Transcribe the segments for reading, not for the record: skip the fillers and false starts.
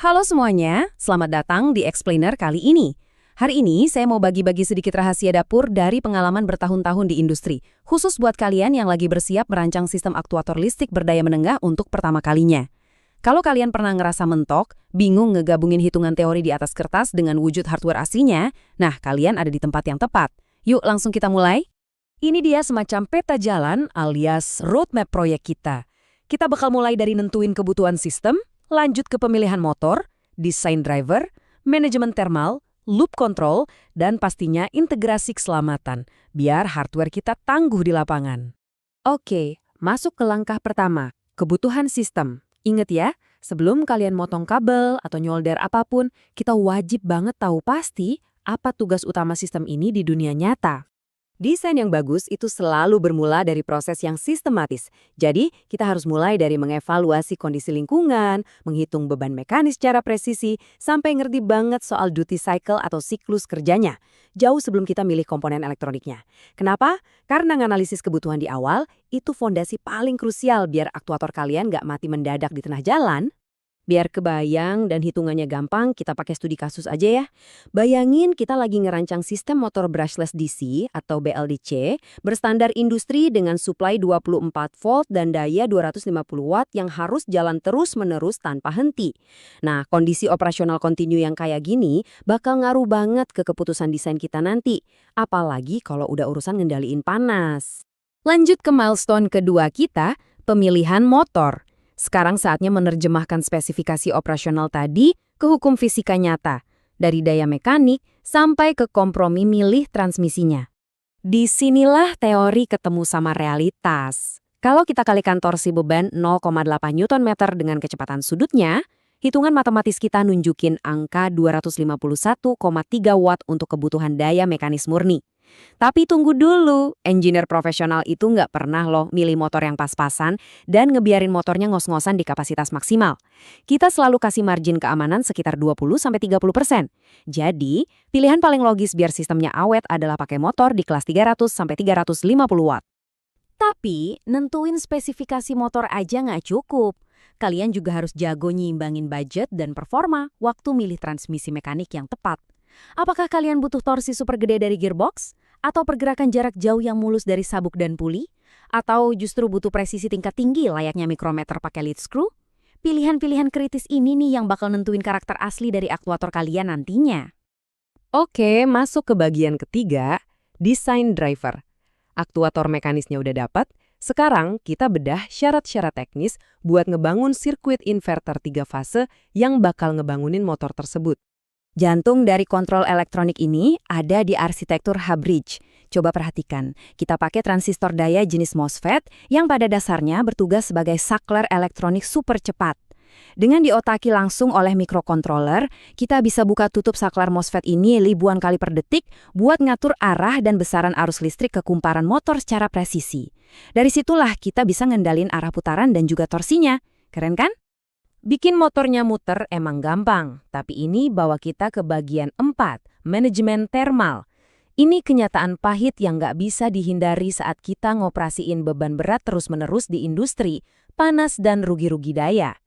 Halo semuanya, selamat datang di Explainer kali ini. Hari ini saya mau bagi-bagi sedikit rahasia dapur dari pengalaman bertahun-tahun di industri, khusus buat kalian yang lagi bersiap merancang sistem aktuator listrik berdaya menengah untuk pertama kalinya. Kalau kalian pernah ngerasa mentok, bingung ngegabungin hitungan teori di atas kertas dengan wujud hardware aslinya, nah kalian ada di tempat yang tepat. Yuk langsung kita mulai. Ini dia semacam peta jalan alias roadmap proyek kita. Kita bakal mulai dari nentuin kebutuhan sistem, lanjut ke pemilihan motor, desain driver, manajemen thermal, loop control, dan pastinya integrasi keselamatan, biar hardware kita tangguh di lapangan. Oke, masuk ke langkah pertama, kebutuhan sistem. Ingat ya, sebelum kalian motong kabel atau nyolder apapun, kita wajib banget tahu pasti apa tugas utama sistem ini di dunia nyata. Desain yang bagus itu selalu bermula dari proses yang sistematis. Jadi, kita harus mulai dari mengevaluasi kondisi lingkungan, menghitung beban mekanis secara presisi, sampai ngerti banget soal duty cycle atau siklus kerjanya, jauh sebelum kita milih komponen elektroniknya. Kenapa? Karena menganalisis kebutuhan di awal, itu fondasi paling krusial biar aktuator kalian nggak mati mendadak di tengah jalan. Biar kebayang dan hitungannya gampang, kita pakai studi kasus aja ya. Bayangin kita lagi ngerancang sistem motor brushless DC atau BLDC berstandar industri dengan suplai 24 volt dan daya 250 watt yang harus jalan terus-menerus tanpa henti. Nah, kondisi operasional kontinu yang kayak gini bakal ngaruh banget ke keputusan desain kita nanti. Apalagi kalau udah urusan ngendaliin panas. Lanjut ke milestone kedua kita, pemilihan motor. Sekarang saatnya menerjemahkan spesifikasi operasional tadi ke hukum fisika nyata, dari daya mekanik sampai ke kompromi milih transmisinya. Disinilah teori ketemu sama realitas. Kalau kita kalikan torsi beban 0,8 Nm dengan kecepatan sudutnya, hitungan matematis kita nunjukin angka 251,3 watt untuk kebutuhan daya mekanis murni. Tapi tunggu dulu, engineer profesional itu nggak pernah loh milih motor yang pas-pasan dan ngebiarin motornya ngos-ngosan di kapasitas maksimal. Kita selalu kasih margin keamanan sekitar 20-30%. Jadi, pilihan paling logis biar sistemnya awet adalah pakai motor di kelas 300-350 watt. Tapi, nentuin spesifikasi motor aja nggak cukup. Kalian juga harus jago nyimbangin budget dan performa waktu milih transmisi mekanik yang tepat. Apakah kalian butuh torsi super gede dari gearbox? Atau pergerakan jarak jauh yang mulus dari sabuk dan puli? Atau justru butuh presisi tingkat tinggi layaknya mikrometer pakai lead screw? Pilihan-pilihan kritis ini nih yang bakal nentuin karakter asli dari aktuator kalian nantinya. Oke, masuk ke bagian ketiga, desain driver. Aktuator mekanisnya udah dapat, sekarang kita bedah syarat-syarat teknis buat ngebangun sirkuit inverter 3 fase yang bakal ngebangunin motor tersebut. Jantung dari kontrol elektronik ini ada di arsitektur hub-bridge. Coba perhatikan, kita pakai transistor daya jenis MOSFET yang pada dasarnya bertugas sebagai saklar elektronik super cepat. Dengan diotaki langsung oleh mikrokontroler, kita bisa buka tutup saklar MOSFET ini ribuan kali per detik buat ngatur arah dan besaran arus listrik ke kumparan motor secara presisi. Dari situlah kita bisa ngendalin arah putaran dan juga torsinya. Keren kan? Bikin motornya muter emang gampang, tapi ini bawa kita ke bagian 4, manajemen thermal. Ini kenyataan pahit yang nggak bisa dihindari saat kita ngoperasiin beban berat terus-menerus di industri, panas dan rugi-rugi daya.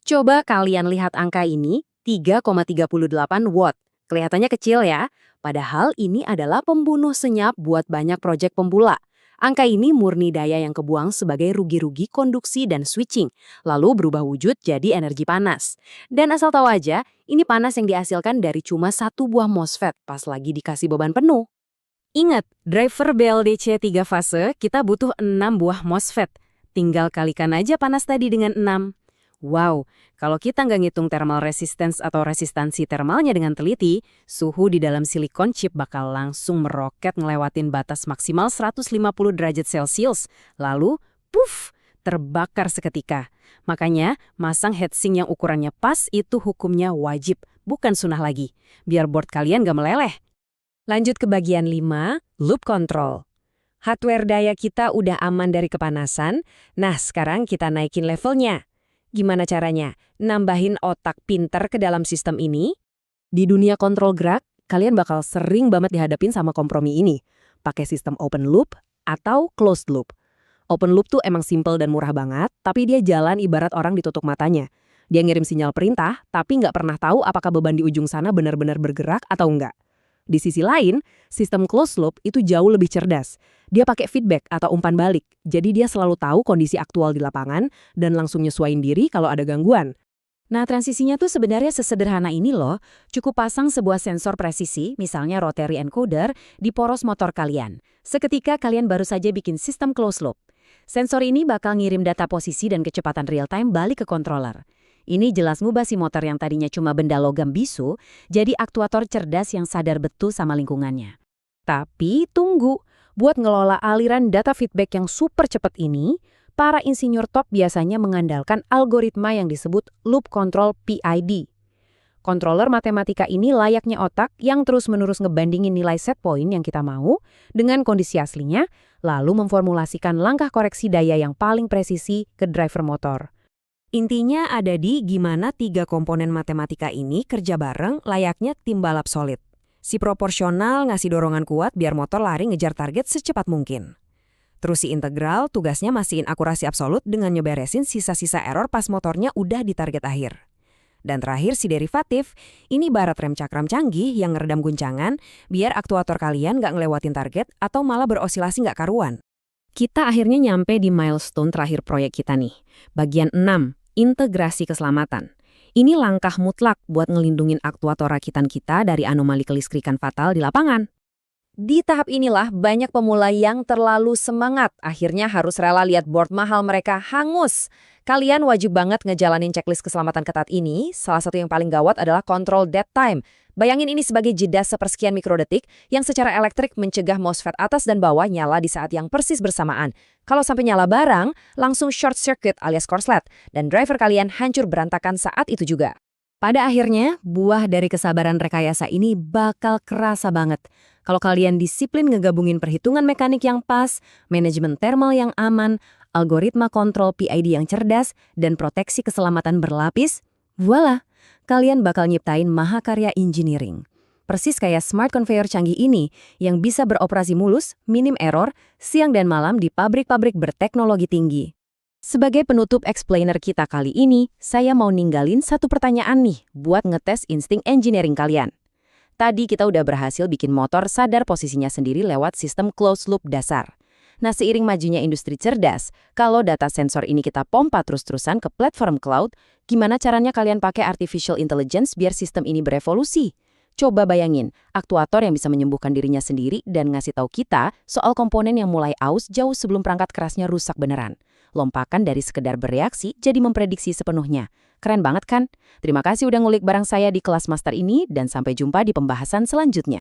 Coba kalian lihat angka ini, 3,38 watt. Kelihatannya kecil ya, padahal ini adalah pembunuh senyap buat banyak proyek pemula. Angka ini murni daya yang kebuang sebagai rugi-rugi konduksi dan switching, lalu berubah wujud jadi energi panas. Dan asal tahu aja, ini panas yang dihasilkan dari cuma 1 buah MOSFET pas lagi dikasih beban penuh. Ingat, driver BLDC 3 fase kita butuh 6 buah MOSFET. Tinggal kalikan aja panas tadi dengan 6. Wow, kalau kita nggak ngitung thermal resistance atau resistansi thermalnya dengan teliti, suhu di dalam silikon chip bakal langsung meroket ngelewatin batas maksimal 150 derajat Celcius. Lalu, puff, terbakar seketika. Makanya, masang heatsink yang ukurannya pas itu hukumnya wajib, bukan sunnah lagi. Biar board kalian nggak meleleh. Lanjut ke bagian 5, loop control. Hardware daya kita udah aman dari kepanasan, nah sekarang kita naikin levelnya. Gimana caranya? Nambahin otak pinter ke dalam sistem ini? Di dunia kontrol gerak, kalian bakal sering banget dihadapin sama kompromi ini. Pakai sistem open loop atau closed loop. Open loop tuh emang simple dan murah banget, tapi dia jalan ibarat orang ditutup matanya. Dia ngirim sinyal perintah, tapi nggak pernah tahu apakah beban di ujung sana benar-benar bergerak atau enggak. Di sisi lain, sistem closed loop itu jauh lebih cerdas. Dia pakai feedback atau umpan balik, jadi dia selalu tahu kondisi aktual di lapangan dan langsung nyesuaiin diri kalau ada gangguan. Nah, transisinya tuh sebenarnya sesederhana ini loh. Cukup pasang sebuah sensor presisi, misalnya rotary encoder, di poros motor kalian. Seketika kalian baru saja bikin sistem closed loop. Sensor ini bakal ngirim data posisi dan kecepatan real-time balik ke controller. Ini jelas ngubah si motor yang tadinya cuma benda logam bisu, jadi aktuator cerdas yang sadar betul sama lingkungannya. Tapi tunggu, buat ngelola aliran data feedback yang super cepat ini, para insinyur top biasanya mengandalkan algoritma yang disebut Loop Control PID. Controller matematika ini layaknya otak yang terus-menerus ngebandingin nilai set point yang kita mau dengan kondisi aslinya, lalu memformulasikan langkah koreksi daya yang paling presisi ke driver motor. Intinya ada di gimana 3 komponen matematika ini kerja bareng layaknya tim balap solid. Si proporsional ngasih dorongan kuat biar motor lari ngejar target secepat mungkin. Terus si integral tugasnya mastiin akurasi absolut dengan nyeberesin sisa-sisa error pas motornya udah di target akhir. Dan terakhir si derivatif, ini barat rem cakram canggih yang ngeredam guncangan biar aktuator kalian nggak ngelewatin target atau malah berosilasi nggak karuan. Kita akhirnya nyampe di milestone terakhir proyek kita nih. Bagian 6, integrasi keselamatan. Ini langkah mutlak buat ngelindungin aktuator rakitan kita dari anomali kelistrikan fatal di lapangan. Di tahap inilah banyak pemula yang terlalu semangat, akhirnya harus rela lihat board mahal mereka hangus. Kalian wajib banget ngejalanin checklist keselamatan ketat ini, salah satu yang paling gawat adalah control dead time. Bayangin ini sebagai jeda sepersekian mikrodetik yang secara elektrik mencegah MOSFET atas dan bawah nyala di saat yang persis bersamaan. Kalau sampai nyala bareng, langsung short circuit alias korslet, dan driver kalian hancur berantakan saat itu juga. Pada akhirnya, buah dari kesabaran rekayasa ini bakal kerasa banget. Kalau kalian disiplin ngegabungin perhitungan mekanik yang pas, manajemen thermal yang aman, algoritma kontrol PID yang cerdas, dan proteksi keselamatan berlapis, voila, kalian bakal nyiptain mahakarya engineering. Persis kayak smart conveyor canggih ini yang bisa beroperasi mulus, minim error, siang dan malam di pabrik-pabrik berteknologi tinggi. Sebagai penutup explainer kita kali ini, saya mau ninggalin satu pertanyaan nih buat ngetes insting engineering kalian. Tadi kita udah berhasil bikin motor sadar posisinya sendiri lewat sistem closed loop dasar. Nah, seiring majunya industri cerdas, kalau data sensor ini kita pompa terus-terusan ke platform cloud, gimana caranya kalian pakai artificial intelligence biar sistem ini berevolusi? Coba bayangin, aktuator yang bisa menyembuhkan dirinya sendiri dan ngasih tahu kita soal komponen yang mulai aus jauh sebelum perangkat kerasnya rusak beneran. Lompakan dari sekedar bereaksi jadi memprediksi sepenuhnya. Keren banget kan? Terima kasih udah ngulik bareng saya di kelas master ini dan sampai jumpa di pembahasan selanjutnya.